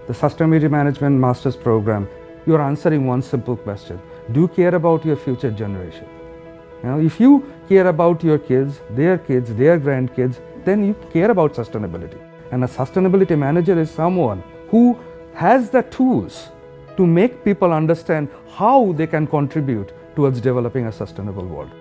the Sustainability Management Master's Program, you're answering one simple question. Do you care about your future generation? If you care about your kids, their grandkids, then you care about sustainability. And a sustainability manager is someone who has the tools to make people understand how they can contribute towards developing a sustainable world.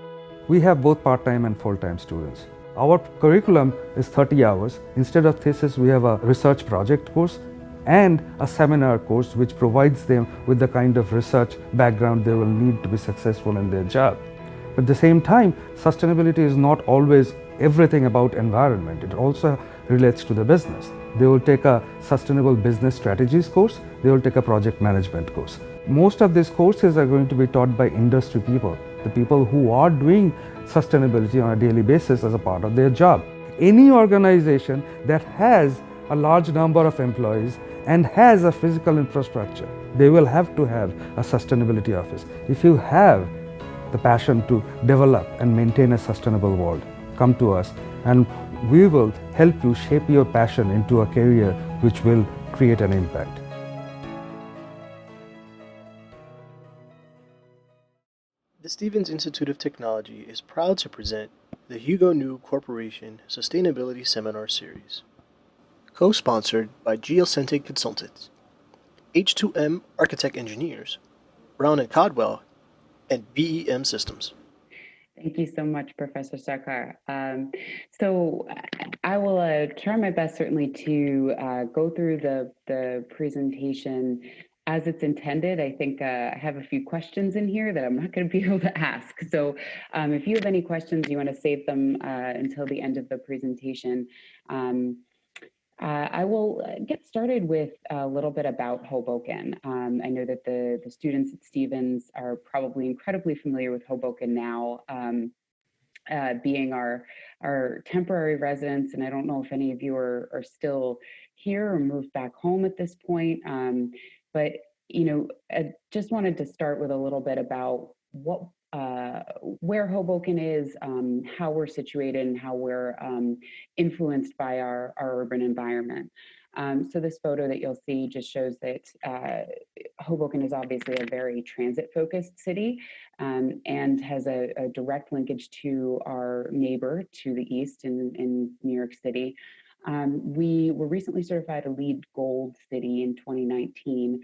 We have both part-time and full-time students. Our curriculum is 30 hours. Instead of thesis, we have a research project course and a seminar course which provides them with the kind of research background they will need to be successful in their job. But at the same time, sustainability is not always everything about environment. It also relates to the business. They will take a sustainable business strategies course. They will take a project management course. Most of these courses are going to be taught by industry people, the people who are doing sustainability on a daily basis as a part of their job. Any organization that has a large number of employees and has a physical infrastructure, they will have to have a sustainability office. If you have the passion to develop and maintain a sustainable world, come to us and we will help you shape your passion into a career which will create an impact. The Stevens Institute of Technology is proud to present the Hugo New Corporation Sustainability Seminar Series, co-sponsored by Geocentric Consultants, H2M Architect Engineers, Brown & Codwell, and BEM Systems. Thank you so much, Professor Sarkar. So I will try my best certainly to go through the presentation as it's intended. I think I have a few questions in here that I'm not going to be able to ask. So if you have any questions, you want to save them until the end of the presentation. I will get started with a little bit about Hoboken. I know that the students at Stevens are probably incredibly familiar with Hoboken now, being our temporary residents, and I don't know if any of you are still here or moved back home at this point, but I just wanted to start with a little bit about where Hoboken is, how we're situated, and how we're influenced by our urban environment. So this photo that you'll see just shows that Hoboken is obviously a very transit-focused city and has a direct linkage to our neighbor to the east in New York City. We were recently certified a LEED Gold City in 2019.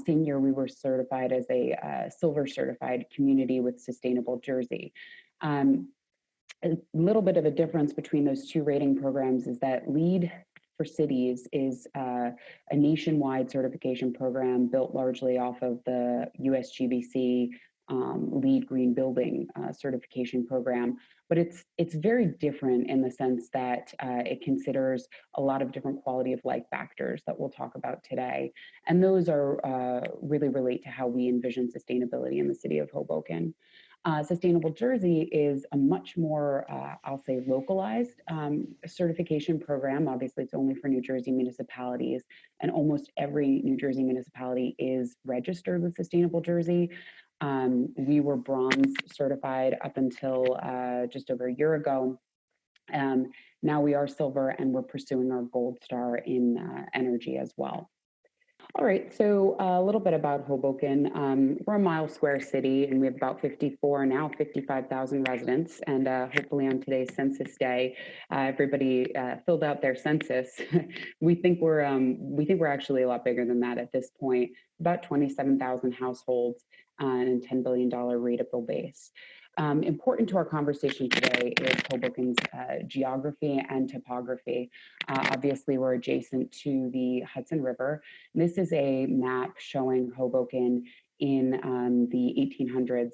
Same year, we were certified as a silver certified community with Sustainable Jersey. A little bit of a difference between those two rating programs is that LEED for cities is a nationwide certification program built largely off of the USGBC LEED Green Building certification program, but it's very different in the sense that it considers a lot of different quality of life factors that we'll talk about today, and those are really relate to how we envision sustainability in the city of Hoboken. Sustainable Jersey is a much more, I'll say, localized certification program. Obviously, it's only for New Jersey municipalities, and almost every New Jersey municipality is registered with Sustainable Jersey. We were bronze certified up until just over a year ago. Now we are silver, and we're pursuing our gold star in energy as well. All right, so a little bit about Hoboken. We're a mile square city, and we have about 55,000 residents. And hopefully on today's census day, everybody filled out their census. we think we're actually a lot bigger than that at this point. About 27,000 households and a $10 billion rateable base. Important to our conversation today is Hoboken's geography and topography. Obviously, we're adjacent to the Hudson River. This is a map showing Hoboken in the 1800s.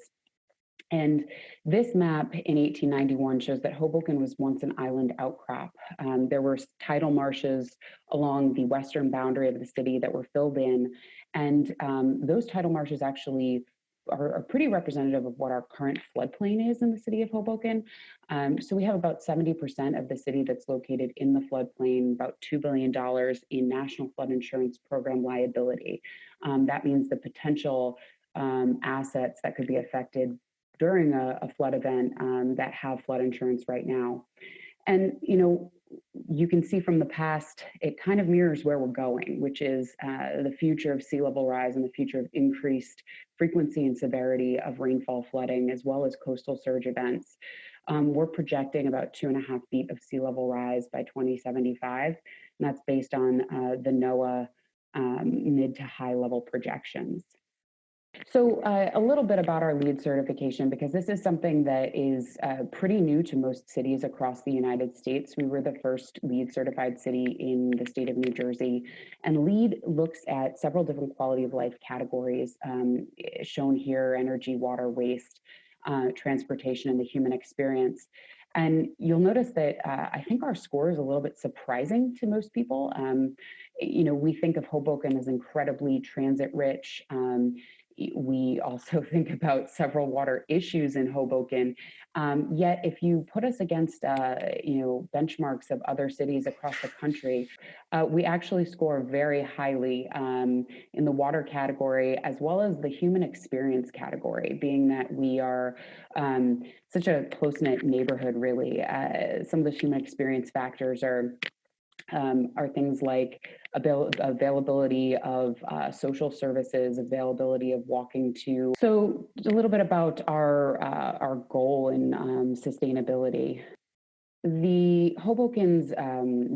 And this map in 1891 shows that Hoboken was once an island outcrop. There were tidal marshes along the western boundary of the city that were filled in. And those tidal marshes actually are pretty representative of what our current floodplain is in the city of Hoboken. So we have about 70% of the city that's located in the floodplain, about $2 billion in National Flood Insurance Program liability. That means the potential assets that could be affected during a flood event that have flood insurance right now. And, you can see from the past, it kind of mirrors where we're going, which is the future of sea level rise and the future of increased frequency and severity of rainfall flooding, as well as coastal surge events. We're projecting about 2.5 feet of sea level rise by 2075, and that's based on the NOAA mid to high level projections. So a little bit about our LEED certification, because this is something that is pretty new to most cities across the United States. We were the first LEED certified city in the state of New Jersey. And LEED looks at several different quality of life categories shown here: energy, water, waste, transportation, and the human experience. And you'll notice that I think our score is a little bit surprising to most people. We think of Hoboken as incredibly transit rich. We also think about several water issues in Hoboken. Yet, if you put us against, benchmarks of other cities across the country, we actually score very highly in the water category, as well as the human experience category, being that we are such a close-knit neighborhood, really. Some of the human experience factors are things like availability of social services, availability of walking to. So a little bit about our goal in sustainability. The Hoboken's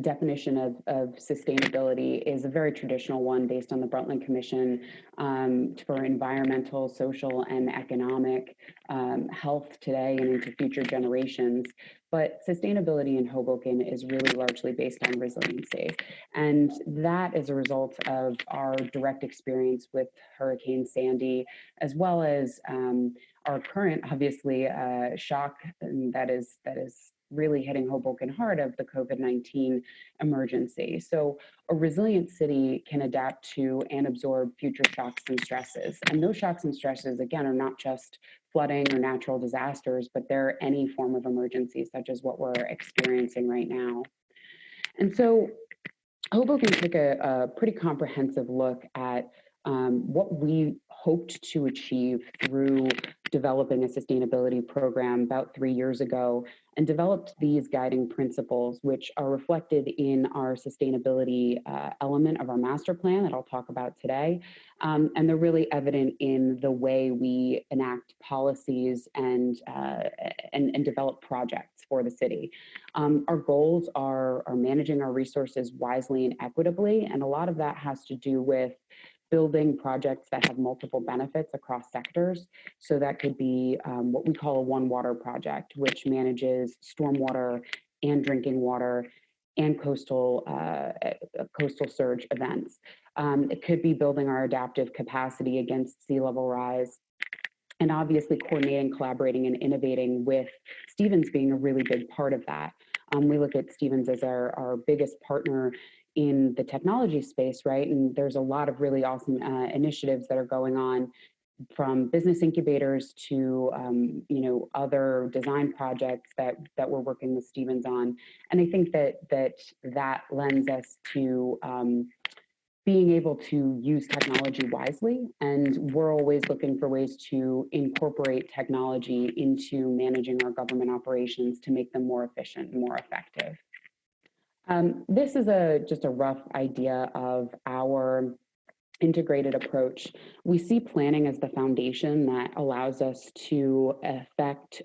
definition of sustainability is a very traditional one based on the Brundtland Commission for environmental, social, and economic health today and into future generations. But sustainability in Hoboken is really largely based on resiliency. And that is a result of our direct experience with Hurricane Sandy, as well as our current, obviously, shock that is really hitting Hoboken hard of the COVID-19 emergency. So a resilient city can adapt to and absorb future shocks and stresses. And those shocks and stresses, again, are not just flooding or natural disasters, but they're any form of emergency, such as what we're experiencing right now. And so Hoboken took a pretty comprehensive look at what we hoped to achieve through developing a sustainability program about 3 years ago, and developed these guiding principles, which are reflected in our sustainability element of our master plan that I'll talk about today. And they're really evident in the way we enact policies and develop projects for the city. Our goals are managing our resources wisely and equitably, and a lot of that has to do with building projects that have multiple benefits across sectors. So that could be what we call a one water project, which manages stormwater and drinking water and coastal surge events. It could be building our adaptive capacity against sea level rise, and obviously coordinating, collaborating, and innovating, with Stevens being a really big part of that. We look at Stevens as our biggest partner in the technology space, right? And there's a lot of really awesome initiatives that are going on, from business incubators to other design projects that we're working with Stevens on. And I think that lends us to being able to use technology wisely, and we're always looking for ways to incorporate technology into managing our government operations to make them more efficient and more effective. This is just a rough idea of our integrated approach. We see planning as the foundation that allows us to effect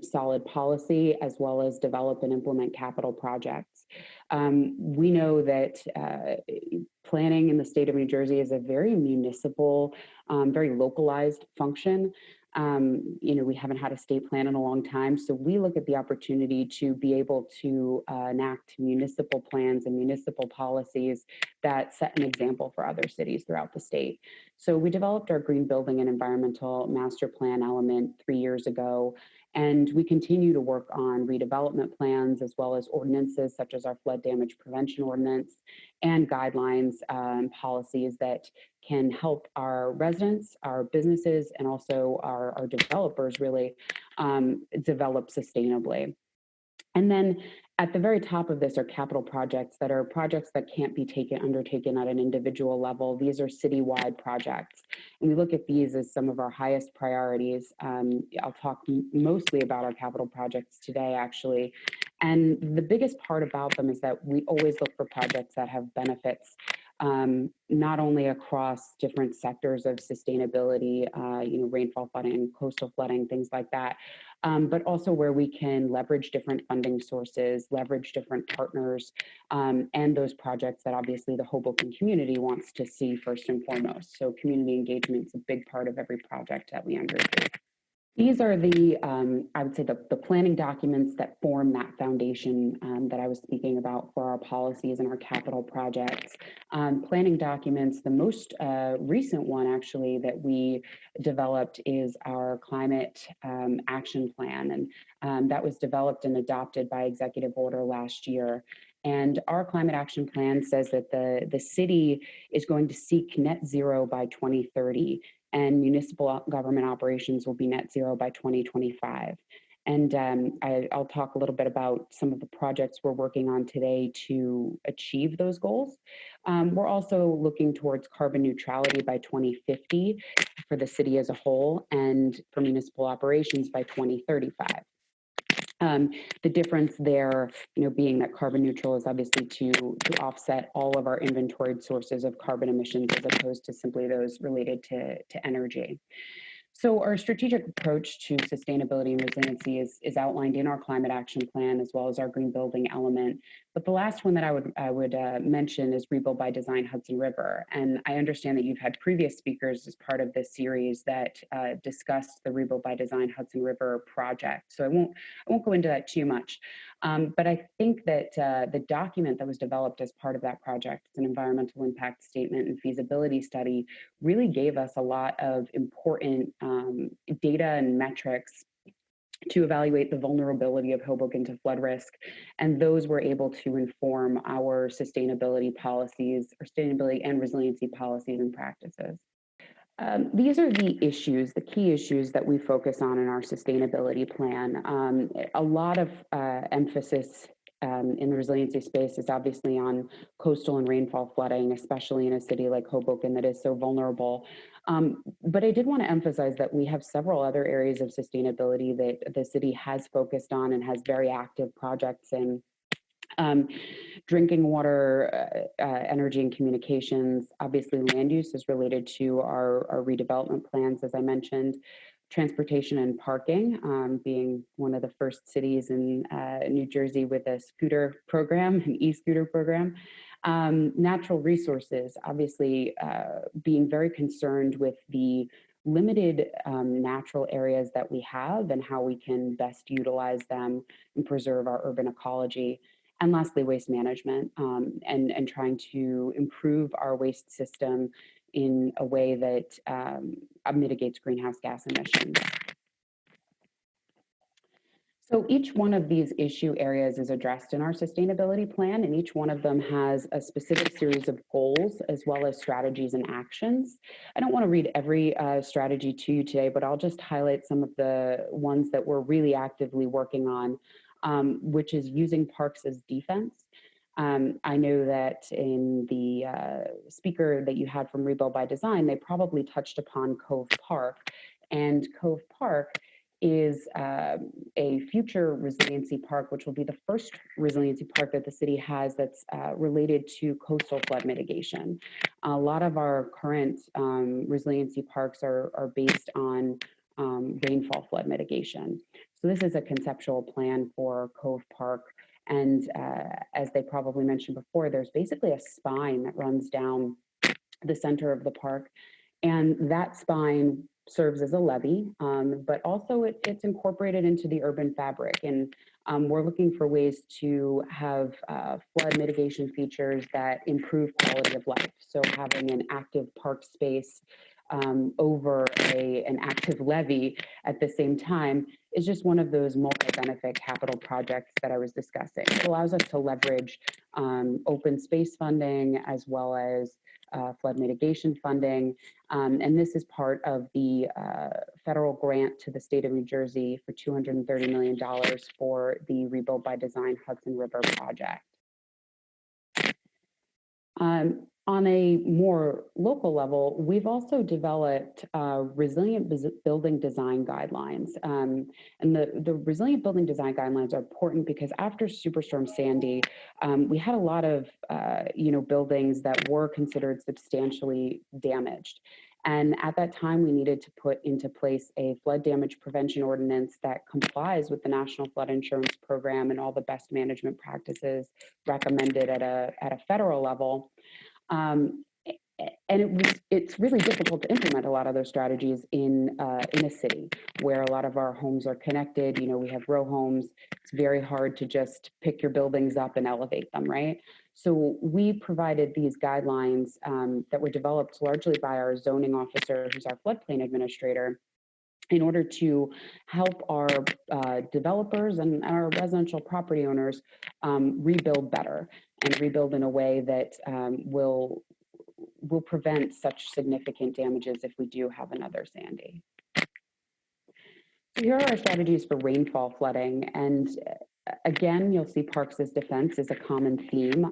solid policy, as well as develop and implement capital projects. We know that planning in the state of New Jersey is a very municipal, very localized function. We haven't had a state plan in a long time, so we look at the opportunity to be able to enact municipal plans and municipal policies that set an example for other cities throughout the state. So we developed our green building and environmental master plan element 3 years ago, and we continue to work on redevelopment plans, as well as ordinances such as our flood damage prevention ordinance, and guidelines and policies that can help our residents, our businesses, and also our developers really develop sustainably. And then at the very top of this are capital projects that are projects that can't be undertaken at an individual level. These are citywide projects. And we look at these as some of our highest priorities. I'll talk mostly about our capital projects today, actually. And the biggest part about them is that we always look for projects that have benefits not only across different sectors of sustainability, rainfall flooding, coastal flooding, things like that, but also where we can leverage different funding sources, leverage different partners, and those projects that obviously the Hoboken community wants to see first and foremost. So community engagement is a big part of every project that we undertake. These are the, I would say, the planning documents that form that foundation that I was speaking about for our policies and our capital projects. Planning documents, the most recent one actually that we developed is our climate action plan. And that was developed and adopted by executive order last year. And our climate action plan says that the city is going to seek net zero by 2030, and municipal government operations will be net zero by 2025. And I'll talk a little bit about some of the projects we're working on today to achieve those goals. We're also looking towards carbon neutrality by 2050 for the city as a whole, and for municipal operations by 2035. The difference there, being that carbon neutral is obviously to offset all of our inventoried sources of carbon emissions as opposed to simply those related to energy. So our strategic approach to sustainability and resiliency is outlined in our climate action plan, as well as our green building element. But the last one that I would mention is Rebuild by Design Hudson River. And I understand that you've had previous speakers as part of this series that discussed the Rebuild by Design Hudson River project. So I won't go into that too much. But I think that the document that was developed as part of that project, it's an environmental impact statement and feasibility study, really gave us a lot of important data and metrics to evaluate the vulnerability of Hoboken to flood risk. And those were able to inform our sustainability policies, or sustainability and resiliency policies and practices. These are the issues, the key issues that we focus on in our sustainability plan. A lot of emphasis in the resiliency space is obviously on coastal and rainfall flooding, especially in a city like Hoboken that is so vulnerable. But I did want to emphasize that we have several other areas of sustainability that the city has focused on and has very active projects in. Drinking water, energy and communications. Obviously, land use is related to our redevelopment plans, as I mentioned. Transportation and parking, being one of the first cities in New Jersey with a scooter program, an e-scooter program. Natural resources, obviously being very concerned with the limited natural areas that we have and how we can best utilize them and preserve our urban ecology. And lastly, waste management, and trying to improve our waste system in a way that mitigates greenhouse gas emissions. So each one of these issue areas is addressed in our sustainability plan, and each one of them has a specific series of goals as well as strategies and actions. I don't want to read every strategy to you today, but I'll just highlight some of the ones that we're really actively working on, which is using parks as defense. I know that in the speaker that you had from Rebuild by Design, they probably touched upon Cove Park, and Cove Park is a future resiliency park, which will be the first resiliency park that the city has that's related to coastal flood mitigation. A lot of our current resiliency parks are based on rainfall flood mitigation. So this is a conceptual plan for Cove Park. And as they probably mentioned before, there's basically a spine that runs down the center of the park. And that spine serves as a levee, but also it's incorporated into the urban fabric. And we're looking for ways to have flood mitigation features that improve quality of life. So having an active park space over an active levee at the same time is just one of those multi-benefit capital projects that I was discussing. It allows us to leverage open space funding as well as flood mitigation funding. And this is part of the federal grant to the state of New Jersey for $230 million for the Rebuild by Design Hudson River project. On a more local level, we've also developed resilient building design guidelines. And the resilient building design guidelines are important because after Superstorm Sandy, we had a lot of buildings that were considered substantially damaged. And at that time, we needed to put into place a flood damage prevention ordinance that complies with the National Flood Insurance Program and all the best management practices recommended at a federal level. Um, and it's really difficult to implement a lot of those strategies in a city where a lot of our homes are connected. You know, we have row homes. It's very hard to just pick your buildings up and elevate them, right? So we provided these guidelines that were developed largely by our zoning officer, who's our floodplain administrator, in order to help our developers and our residential property owners rebuild better and rebuild in a way that will prevent such significant damages if we do have another Sandy. So here are our strategies for rainfall flooding. And again, you'll see parks as defense is a common theme,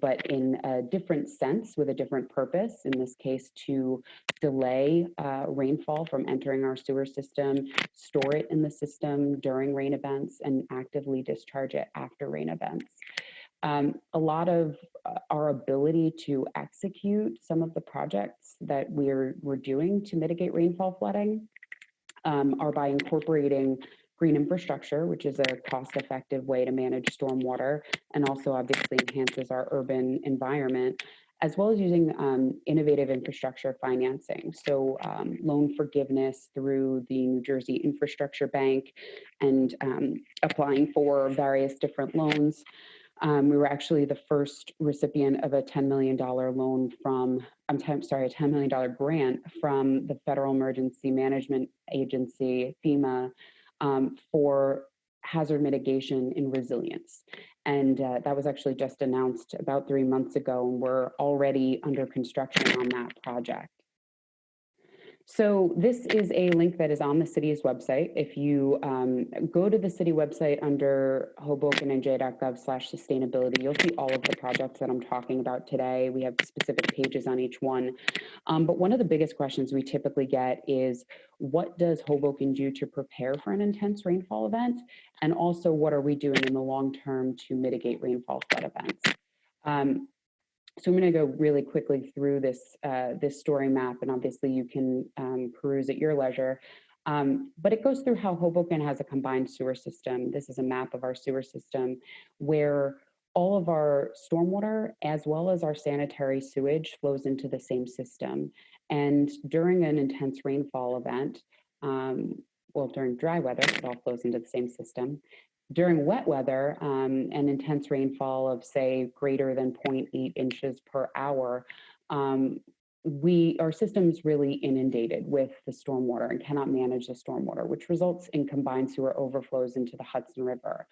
but in a different sense with a different purpose, in this case, to delay rainfall from entering our sewer system, store it in the system during rain events, and actively discharge it after rain events. A lot of our ability to execute some of the projects that we're doing to mitigate rainfall flooding are by incorporating green infrastructure, which is a cost-effective way to manage stormwater and also obviously enhances our urban environment, as well as using innovative infrastructure financing. So loan forgiveness through the New Jersey Infrastructure Bank and applying for various different loans. We were actually the first recipient of a $10 million loan from, a $10 million grant from the Federal Emergency Management Agency, FEMA, for hazard mitigation and resilience. And that was actually just announced about 3 months ago, and we're already under construction on that project. So this is a link that is on the city's website. If you go to the city website under hobokenNJ.gov/sustainability, you'll see all of the projects that I'm talking about today. We have specific pages on each one. But one of the biggest questions we typically get is, what does Hoboken do to prepare for an intense rainfall event? And also, what are we doing in the long term to mitigate rainfall flood events? So I'm going to go really quickly through this story map, and obviously you can peruse at your leisure. But it goes through how Hoboken has a combined sewer system. This is a map of our sewer system where all of our stormwater as well as our sanitary sewage flows into the same system. And during an intense rainfall event, during dry weather, it all flows into the same system. During wet weather, an intense rainfall of, say, greater than 0.8 inches per hour, our system's really inundated with the stormwater and cannot manage the stormwater, which results in combined sewer overflows into the Hudson River.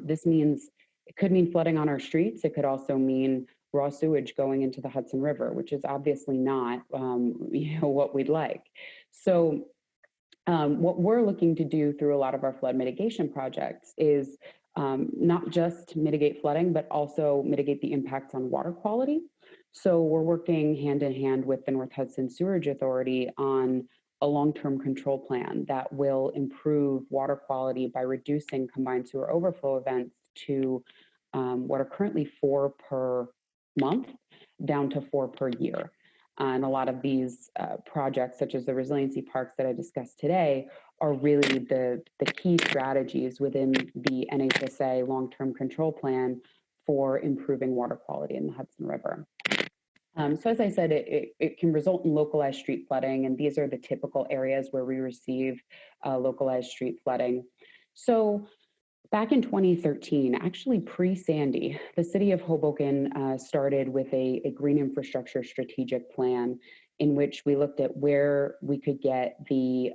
This means, it could mean flooding on our streets. It could also mean raw sewage going into the Hudson River, which is obviously not what we'd like. So what we're looking to do through a lot of our flood mitigation projects is not just mitigate flooding, but also mitigate the impacts on water quality. So we're working hand in hand with the North Hudson Sewerage Authority on a long-term control plan that will improve water quality by reducing combined sewer overflow events to what are currently 4 per month down to 4 per year. And a lot of these projects, such as the resiliency parks that I discussed today, are really the key strategies within the NHSA long-term control plan for improving water quality in the Hudson River. So as I said, it can result in localized street flooding, and these are the typical areas where we receive localized street flooding. So back in 2013, actually pre-Sandy, the city of Hoboken started with a green infrastructure strategic plan in which we looked at where we could get the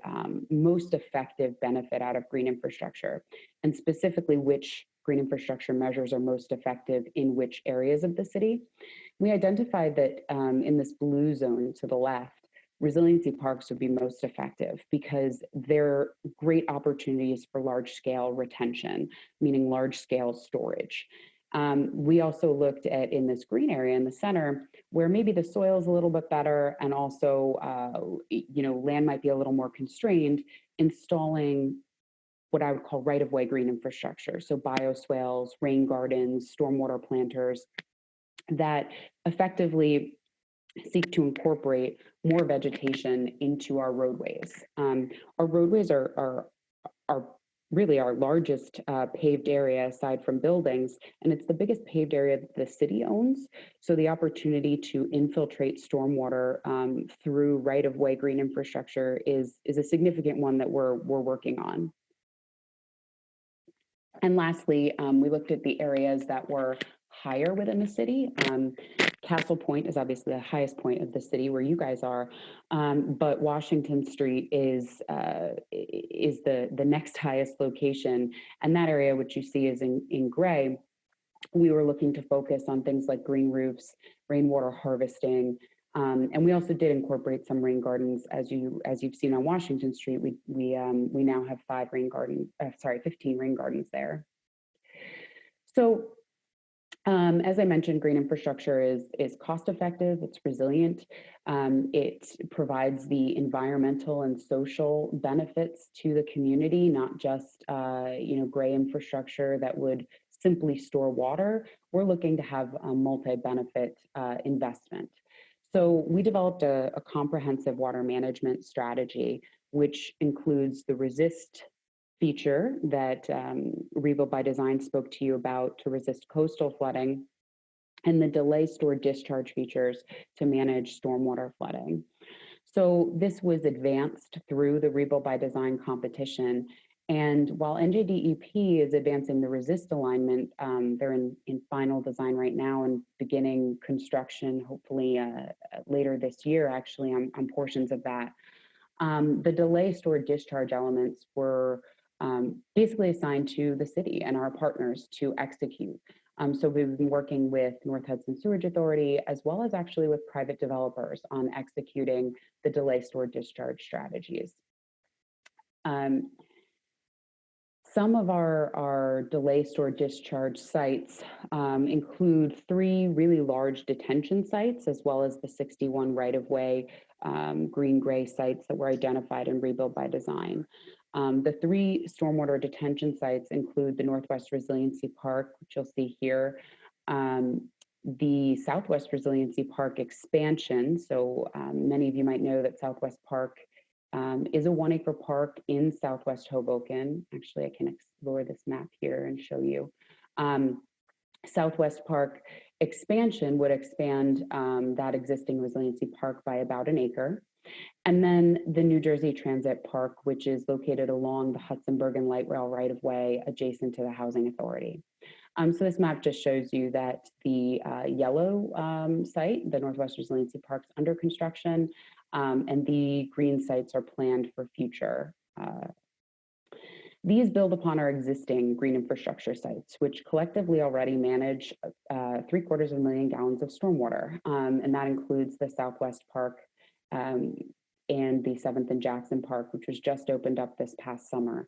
most effective benefit out of green infrastructure, and specifically which green infrastructure measures are most effective in which areas of the city. We identified that in this blue zone to the left, resiliency parks would be most effective because they're great opportunities for large scale retention, meaning large scale storage. We also looked at, in this green area in the center, where maybe the soil is a little bit better and also, land might be a little more constrained, installing what I would call right-of-way green infrastructure. So bioswales, rain gardens, stormwater planters that effectively seek to incorporate more vegetation into our roadways. Our roadways are really our largest paved area aside from buildings, and it's the biggest paved area that the city owns. So the opportunity to infiltrate stormwater through right-of-way green infrastructure is a significant one that we're working on. And lastly, we looked at the areas that were higher within the city. Castle Point is obviously the highest point of the city where you guys are, but Washington Street is the next highest location, and that area, which you see is in gray. We were looking to focus on things like green roofs, rainwater harvesting, and we also did incorporate some rain gardens, as you've seen on Washington Street. We now have 15 rain gardens there. So, as I mentioned, green infrastructure is cost effective. It's resilient. It provides the environmental and social benefits to the community, not just gray infrastructure that would simply store water. We're looking to have a multi-benefit investment. So we developed a comprehensive water management strategy, which includes the resist feature that Revo by Design spoke to you about to resist coastal flooding, and the delay, store, discharge features to manage stormwater flooding. So this was advanced through the Revo by Design competition. And while NJDEP is advancing the resist alignment, they're in final design right now and beginning construction, hopefully later this year, actually, on portions of that. The delay, store, discharge elements were basically assigned to the city and our partners to execute. So we've been working with North Hudson Sewerage Authority, as well as actually with private developers on executing the delay, store, discharge strategies. Some of our delay, store, discharge sites include 3 really large detention sites, as well as the 61 right-of-way green-gray sites that were identified in Rebuild by Design. The 3 stormwater detention sites include the Northwest Resiliency Park, which you'll see here, the Southwest Resiliency Park expansion. So many of you might know that Southwest Park is a 1-acre park in Southwest Hoboken. Actually, I can explore this map here and show you. Southwest Park expansion would expand that existing resiliency park by about 1 acre. And then the New Jersey Transit Park, which is located along the Hudson Bergen Light Rail right-of-way adjacent to the Housing Authority. So this map just shows you that the yellow site, the Northwest Resiliency Park, is under construction, and the green sites are planned for future. These build upon our existing green infrastructure sites, which collectively already manage 750,000 gallons of stormwater, and that includes the Southwest Park and the 7th and Jackson Park, which was just opened up this past summer.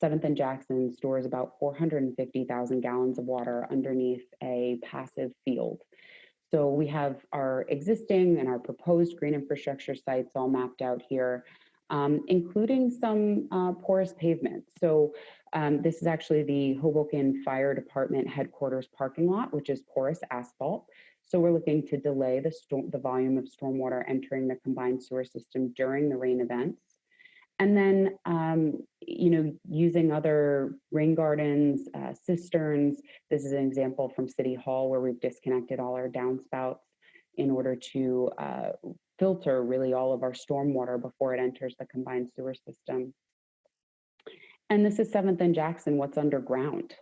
7th and Jackson stores about 450,000 gallons of water underneath a passive field. So we have our existing and our proposed green infrastructure sites all mapped out here, including some porous pavement. So this is actually the Hoboken Fire Department headquarters parking lot, which is porous asphalt. So we're looking to delay the volume of stormwater entering the combined sewer system during the rain events. And then, using other rain gardens, cisterns. This is an example from City Hall where we've disconnected all our downspouts in order to filter really all of our stormwater before it enters the combined sewer system. And this is 7th and Jackson, what's underground.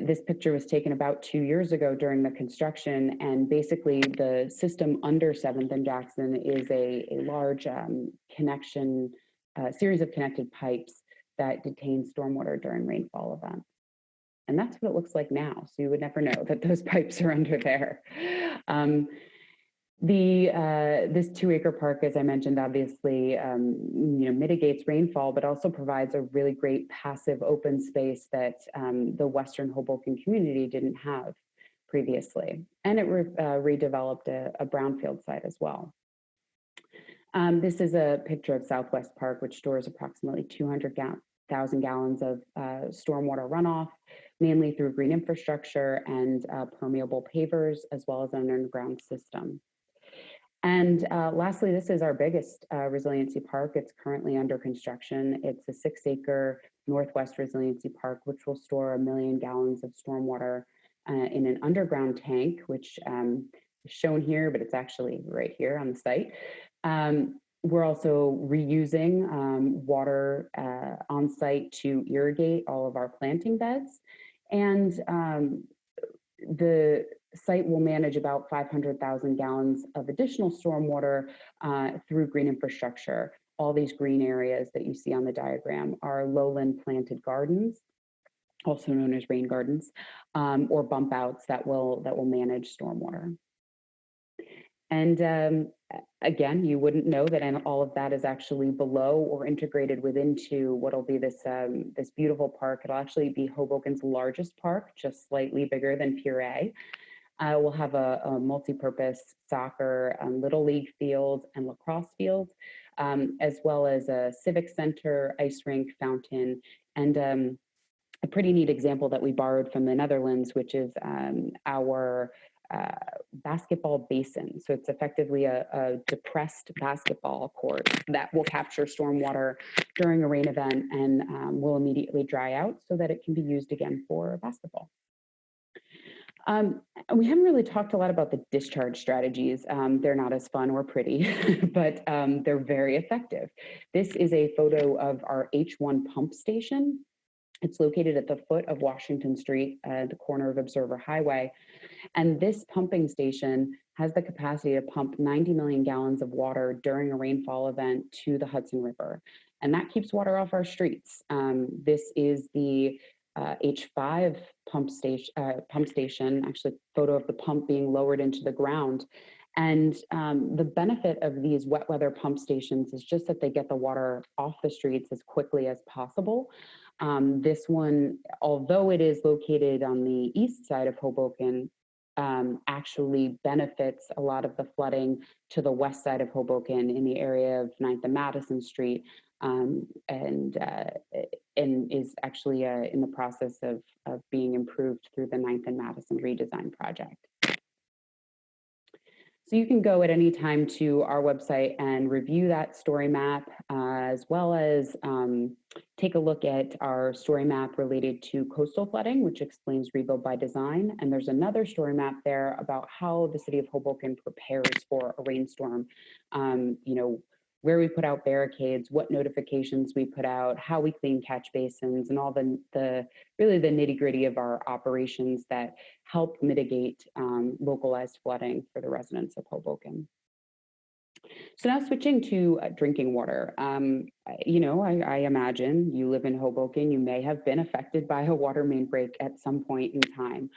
This picture was taken about 2 years ago during the construction, and basically the system under 7th and Jackson is a large series of connected pipes that detain stormwater during rainfall events. And that's what it looks like now. So you would never know that those pipes are under there. This 2-acre park, as I mentioned, obviously, mitigates rainfall, but also provides a really great passive open space that the Western Hoboken community didn't have previously. And it redeveloped a brownfield site as well. This is a picture of Southwest Park, which stores approximately 200,000 gallons of stormwater runoff, mainly through green infrastructure and permeable pavers, as well as an underground system. And lastly, this is our biggest resiliency park. It's currently under construction. It's a 6-acre Northwest Resiliency Park, which will store 1 million gallons of stormwater in an underground tank, which is shown here, but it's actually right here on the site. We're also reusing water on site to irrigate all of our planting beds. And the site will manage about 500,000 gallons of additional stormwater through green infrastructure. All these green areas that you see on the diagram are lowland planted gardens, also known as rain gardens, or bump outs that will manage stormwater. And again, you wouldn't know that all of that is actually below or integrated within what will be this beautiful park. It'll actually be Hoboken's largest park, just slightly bigger than Pier A. We'll have a multi-purpose soccer, little league field, and lacrosse field, as well as a civic center, ice rink, fountain, and a pretty neat example that we borrowed from the Netherlands, which is our basketball basin. So it's effectively a depressed basketball court that will capture stormwater during a rain event and will immediately dry out so that it can be used again for basketball. We haven't really talked a lot about the discharge strategies. They're not as fun or pretty, but they're very effective. This is a photo of our H1 pump station. It's located at the foot of Washington Street, the corner of Observer Highway. And this pumping station has the capacity to pump 90 million gallons of water during a rainfall event to the Hudson River. And that keeps water off our streets. This is the H5 pump station, actually photo of the pump being lowered into the ground. And the benefit of these wet weather pump stations is just that they get the water off the streets as quickly as possible. This one, although it is located on the east side of Hoboken, actually benefits a lot of the flooding to the west side of Hoboken in the area of 9th and Madison Street, and is actually in the process of being improved through the 9th and Madison redesign project. So you can go at any time to our website and review that story map, as well as take a look at our story map related to coastal flooding, which explains rebuild by design. And there's another story map there about how the city of Hoboken prepares for a rainstorm. Where we put out barricades, what notifications we put out, how we clean catch basins, and all the really the nitty-gritty of our operations that help mitigate localized flooding for the residents of Hoboken. So now switching to drinking water. I imagine you live in Hoboken, you may have been affected by a water main break at some point in time.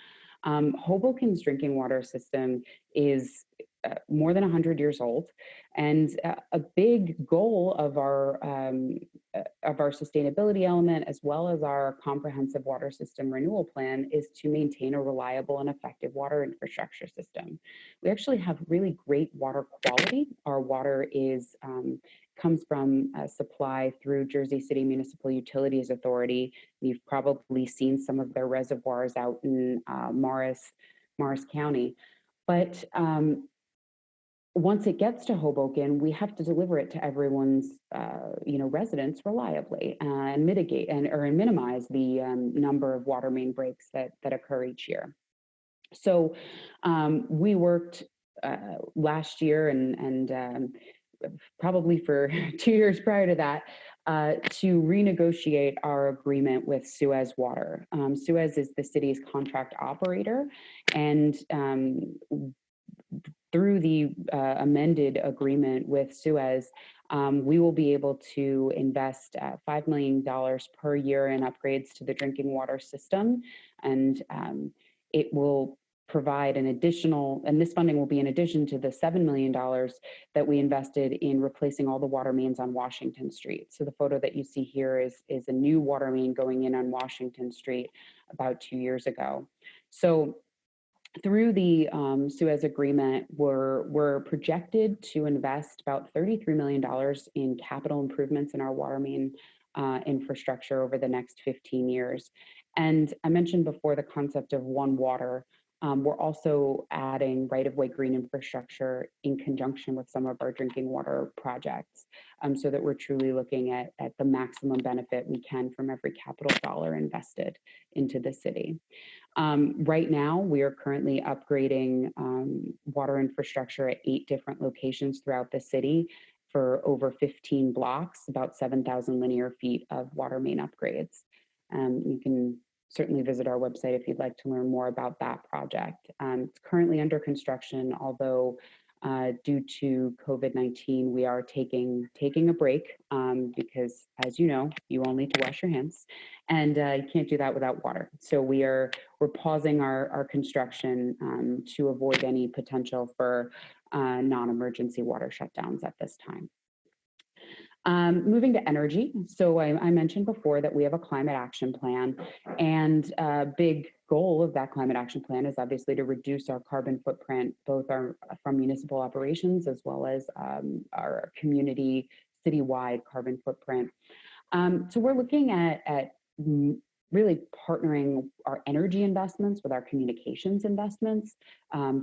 Hoboken's drinking water system is more than 100 years old, and a big goal of our sustainability element, as well as our comprehensive water system renewal plan, is to maintain a reliable and effective water infrastructure system. We actually have really great water quality. Our water comes from supply through Jersey City Municipal Utilities Authority. You've probably seen some of their reservoirs out in Morris County, but once it gets to Hoboken, we have to deliver it to everyone's, residents reliably and mitigate or minimize the number of water main breaks that occur each year. So we worked last year and probably for 2 years prior to that to renegotiate our agreement with Suez Water. Suez is the city's contract operator, and through the amended agreement with Suez, we will be able to invest $5 million per year in upgrades to the drinking water system. And it will provide an additional, and this funding will be in addition to the $7 million that we invested in replacing all the water mains on Washington Street. So the photo that you see here is a new water main going in on Washington Street about 2 years ago. So through the Suez Agreement, we're projected to invest about $33 million in capital improvements in our water main infrastructure over the next 15 years. And I mentioned before the concept of One Water. We're also adding right-of-way green infrastructure in conjunction with some of our drinking water projects, so that we're truly looking at the maximum benefit we can from every capital dollar invested into the city. Right now, we are currently upgrading water infrastructure at 8 different locations throughout the city for over 15 blocks, about 7,000 linear feet of water main upgrades. You can certainly visit our website if you'd like to learn more about that project. It's currently under construction, although due to COVID-19, we are taking a break because, as you know, you all need to wash your hands, and you can't do that without water. So we're pausing our construction to avoid any potential for non-emergency water shutdowns at this time. Moving to energy. So I mentioned before that we have a climate action plan, and a big goal of that climate action plan is obviously to reduce our carbon footprint, both from municipal operations as well as our community citywide carbon footprint. So we're looking at really partnering our energy investments with our communications investments,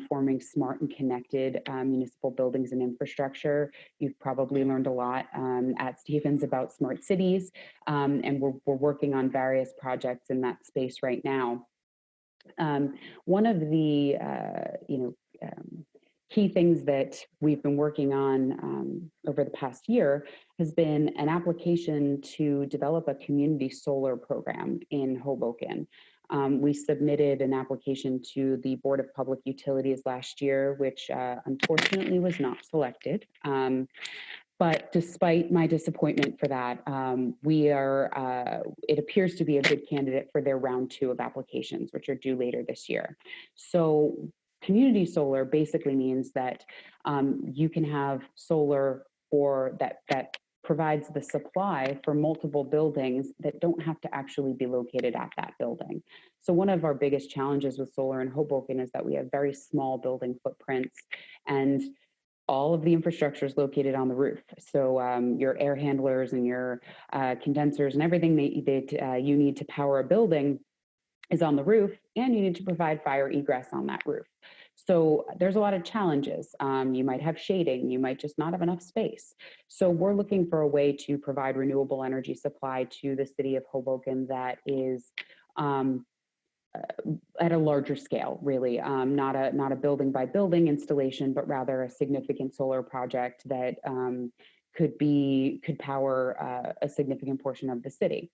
forming smart and connected municipal buildings and infrastructure. You've probably learned a lot at Stevens about smart cities, and we're working on various projects in that space right now. One of the key things that we've been working on over the past year has been an application to develop a community solar program in Hoboken. We submitted an application to the Board of Public Utilities last year, which unfortunately was not selected. But despite my disappointment for that, it appears to be a good candidate for their round 2 of applications, which are due later this year. So community solar basically means that you can have solar that provides the supply for multiple buildings that don't have to actually be located at that building. So one of our biggest challenges with solar in Hoboken is that we have very small building footprints, and all of the infrastructure is located on the roof. So your air handlers and your condensers and everything that you need to power a building is on the roof, and you need to provide fire egress on that roof. So there's a lot of challenges. You might have shading, you might just not have enough space. So we're looking for a way to provide renewable energy supply to the city of Hoboken that is at a larger scale, really, not a building by building installation, but rather a significant solar project that could power a significant portion of the city.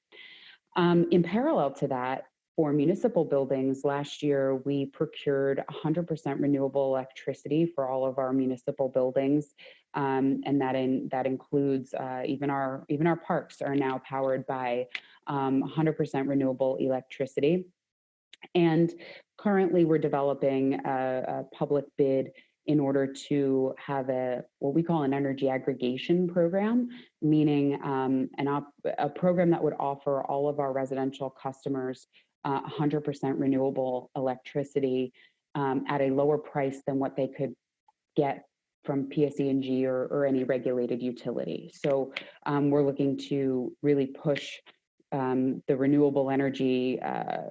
In parallel to that, for municipal buildings, last year we procured 100% renewable electricity for all of our municipal buildings, and that includes even our parks are now powered by 100% renewable electricity. And currently, we're developing a public bid in order to have what we call an energy aggregation program, meaning a program that would offer all of our residential customers 100% renewable electricity at a lower price than what they could get from PSE&G or any regulated utility. So we're looking to really push the renewable energy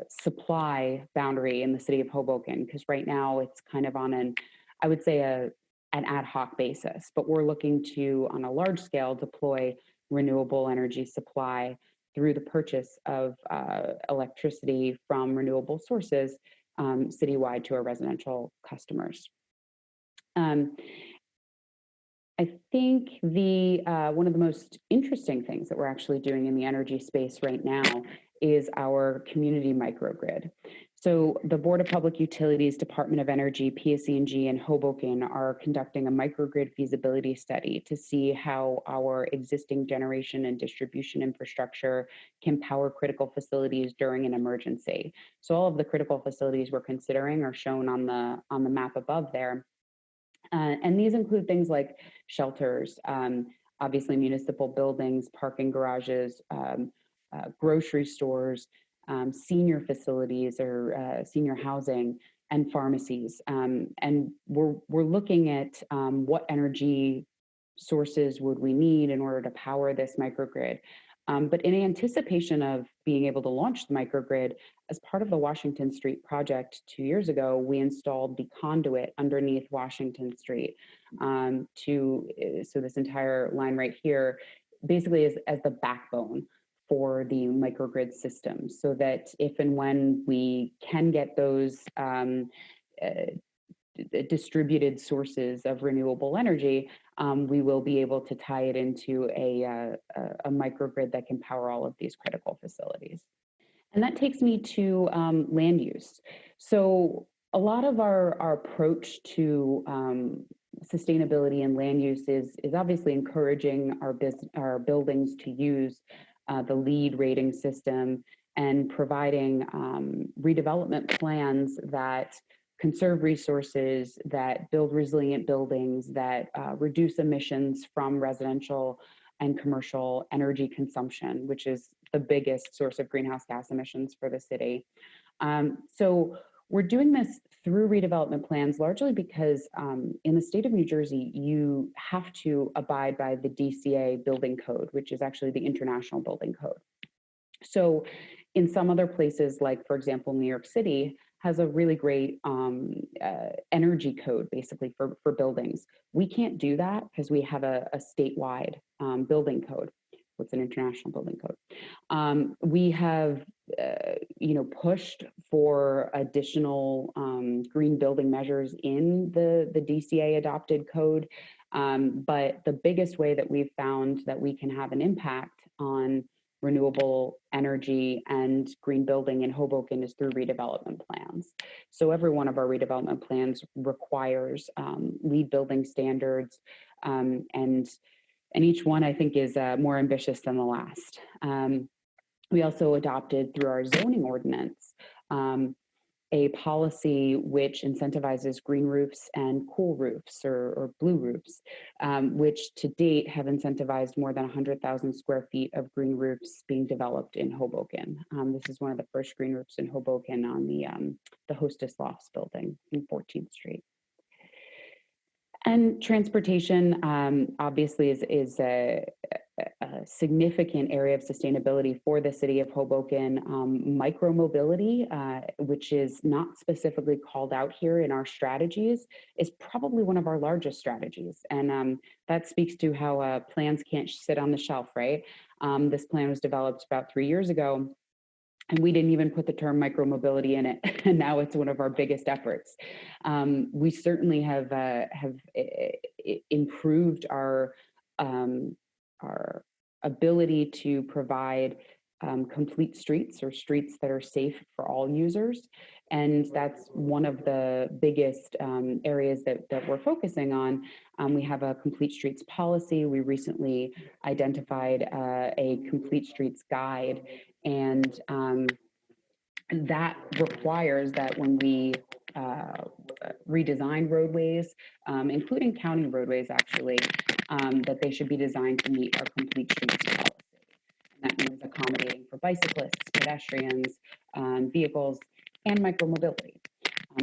supply boundary in the city of Hoboken, because right now it's kind of on an ad hoc basis, but we're looking to, on a large scale, deploy renewable energy supply through the purchase of electricity from renewable sources citywide to our residential customers. I think one of the most interesting things that we're actually doing in the energy space right now is our community microgrid. So the Board of Public Utilities, Department of Energy, PSE&G, and Hoboken are conducting a microgrid feasibility study to see how our existing generation and distribution infrastructure can power critical facilities during an emergency. So all of the critical facilities we're considering are shown on the map above there. And these include things like shelters, obviously municipal buildings, parking garages, grocery stores, senior facilities or senior housing, and pharmacies. And we're looking at what energy sources would we need in order to power this microgrid. But in anticipation of being able to launch the microgrid, as part of the Washington Street project 2 years ago, we installed the conduit underneath Washington Street so this entire line right here basically is as the backbone for the microgrid system, so that if and when we can get those distributed sources of renewable energy, we will be able to tie it into a microgrid that can power all of these critical facilities. And that takes me to land use. So a lot of our approach to sustainability and land use is obviously encouraging our buildings to use the LEED rating system and providing redevelopment plans that conserve resources, that build resilient buildings, that reduce emissions from residential and commercial energy consumption, which is the biggest source of greenhouse gas emissions for the city. So we're doing this through redevelopment plans, largely because in the state of New Jersey, you have to abide by the DCA building code, which is actually the International Building Code. So in some other places, like, for example, New York City has a really great energy code, basically, for buildings. We can't do that because we have a statewide building code. What's an international building code? We have, pushed for additional green building measures in the DCA adopted code. But the biggest way that we've found that we can have an impact on renewable energy and green building in Hoboken is through redevelopment plans. So every one of our redevelopment plans requires LEED building standards, and each one, I think, is more ambitious than the last. We also adopted through our zoning ordinance a policy which incentivizes green roofs and cool roofs or blue roofs, which to date have incentivized more than 100,000 square feet of green roofs being developed in Hoboken. This is one of the first green roofs in Hoboken on the Hostess Lofts building in 14th Street. And transportation obviously is a significant area of sustainability for the city of Hoboken. Micromobility, which is not specifically called out here in our strategies, is probably one of our largest strategies. And that speaks to how plans can't sit on the shelf, right? This plan was developed about 3 years ago, and we didn't even put the term micromobility in it, and now it's one of our biggest efforts. We certainly have improved our ability to provide complete streets, or streets that are safe for all users, and that's one of the biggest areas that we're focusing on. We have a complete streets policy. We recently identified a complete streets guide, and that requires that when we redesign roadways, including county roadways actually, that they should be designed to meet our complete streets policy. And that means accommodating for bicyclists, pedestrians, vehicles, and micromobility,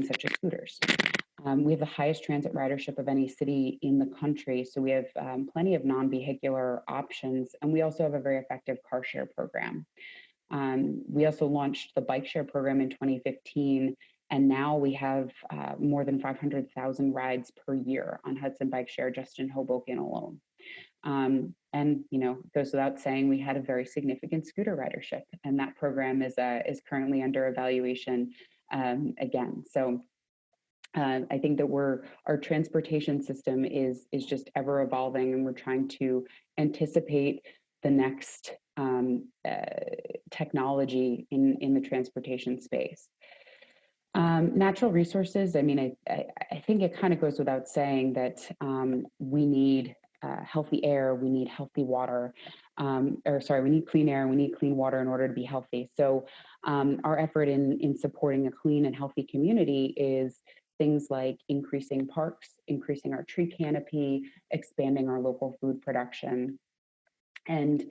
such as scooters. We have the highest transit ridership of any city in the country, so we have plenty of non-vehicular options, and we also have a very effective car share program. We also launched the bike share program in 2015, and now we have more than 500,000 rides per year on Hudson Bike Share just in Hoboken alone. And it goes without saying, we had a very significant scooter ridership, and that program is currently under evaluation again. So I think that our transportation system is just ever evolving, and we're trying to anticipate the next technology in the transportation space. Natural resources, I mean, I think it kind of goes without saying that we need healthy air, we need healthy water, we need clean air, and we need clean water in order to be healthy. So our effort in supporting a clean and healthy community is things like increasing parks, increasing our tree canopy, expanding our local food production. And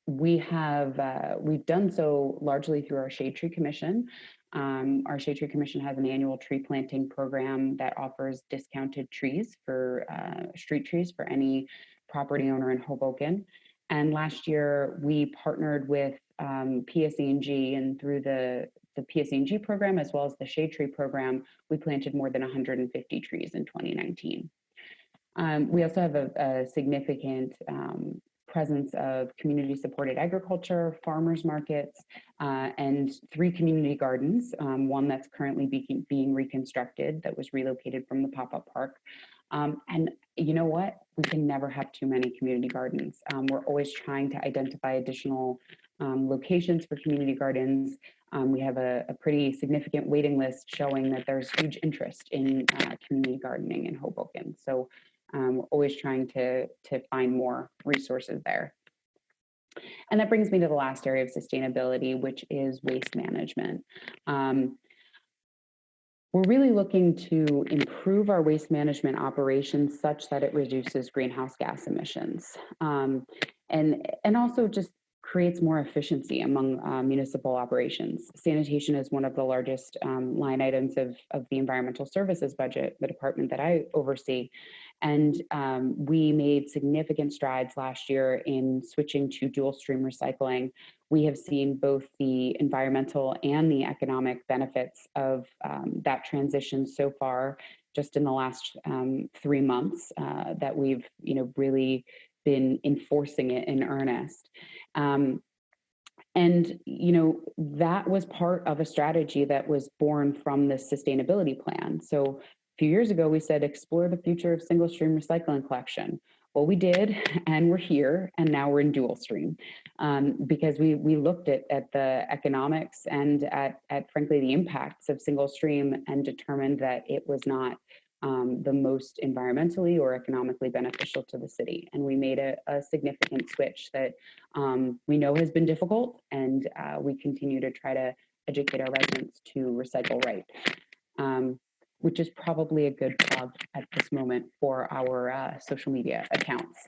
we've done so largely through our Shade Tree Commission. Our Shade Tree Commission has an annual tree planting program that offers discounted trees for street trees for any property owner in Hoboken. And last year we partnered with PSE&G, and through the PSE&G program as well as the Shade Tree program, we planted more than 150 trees in 2019. We also have a significant presence of community-supported agriculture, farmers markets, and 3 community gardens, one that's currently being reconstructed that was relocated from the pop-up park. And you know what? We can never have too many community gardens. We're always trying to identify additional locations for community gardens. We have a pretty significant waiting list showing that there's huge interest in community gardening in Hoboken. So we're always trying to find more resources there. And that brings me to the last area of sustainability, which is waste management. We're really looking to improve our waste management operations such that it reduces greenhouse gas emissions, and also just creates more efficiency among municipal operations. Sanitation is one of the largest line items of the environmental services budget, the department that I oversee. And we made significant strides last year in switching to dual stream recycling. We have seen both the environmental and the economic benefits of that transition so far, just in the last 3 months that we've really been enforcing it in earnest. And that was part of a strategy that was born from the sustainability plan. So a few years ago, we said, explore the future of single stream recycling collection. Well, we did, and we're here, and now we're in dual stream, because we looked at the economics and at frankly the impacts of single stream and determined that it was not the most environmentally or economically beneficial to the city. And we made a significant switch that we know has been difficult, and we continue to try to educate our residents to recycle right. Which is probably a good plug at this moment for our social media accounts.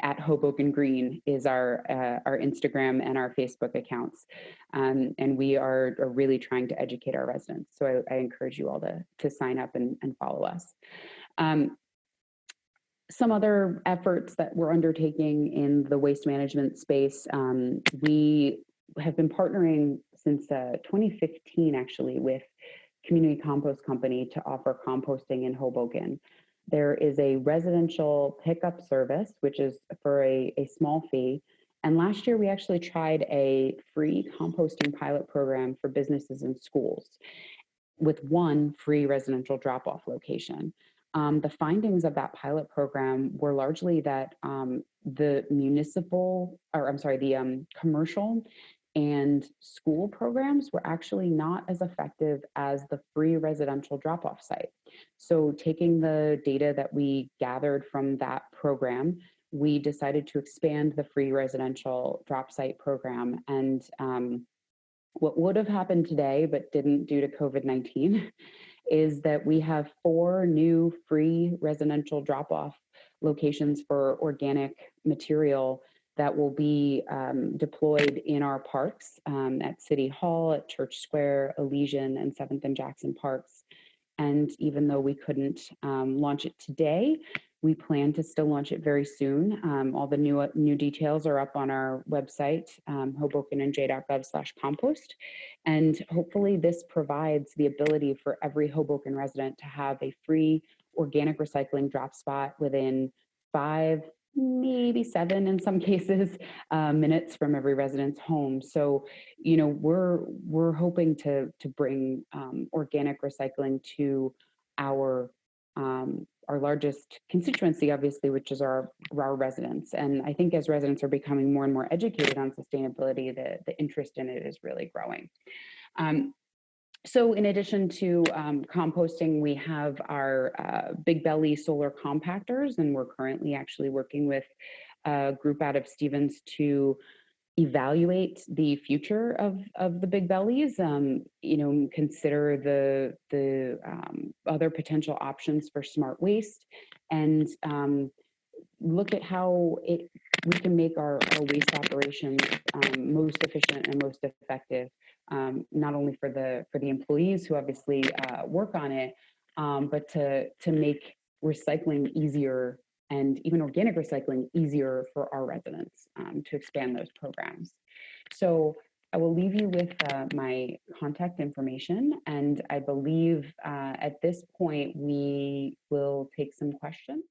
At Hoboken Green is our Instagram and our Facebook accounts. And we are really trying to educate our residents. So I encourage you all to sign up and follow us. Some other efforts that we're undertaking in the waste management space, we have been partnering since 2015, actually, with Community Compost Company to offer composting in Hoboken. There is a residential pickup service, which is for a small fee. And last year, we actually tried a free composting pilot program for businesses and schools with 1 free residential drop-off location. The findings of that pilot program were largely that the commercial and school programs were actually not as effective as the free residential drop-off site. So taking the data that we gathered from that program, we decided to expand the free residential drop site program. And what would have happened today, but didn't due to COVID-19, is that we have 4 new free residential drop-off locations for organic material that will be deployed in our parks at City Hall, at Church Square, Elysian, and 7th and Jackson Parks. And even though we couldn't launch it today, we plan to still launch it very soon. All the new details are up on our website, hobokenandj.gov/compost. And hopefully this provides the ability for every Hoboken resident to have a free organic recycling drop spot within 5, maybe 7 in some cases, minutes from every resident's home. So, we're hoping to bring organic recycling to our largest constituency, obviously, which is our residents. And I think as residents are becoming more and more educated on sustainability, the interest in it is really growing. So in addition to composting, we have our Big Belly solar compactors, and we're currently actually working with a group out of Stevens to evaluate the future of the Big Bellies, consider the other potential options for smart waste, and look at how we can make our waste operations most efficient and most effective not only for the employees who obviously work on it, but to make recycling easier and even organic recycling easier for our residents, to expand those programs. So I will leave you with my contact information, and I believe at this point we will take some questions.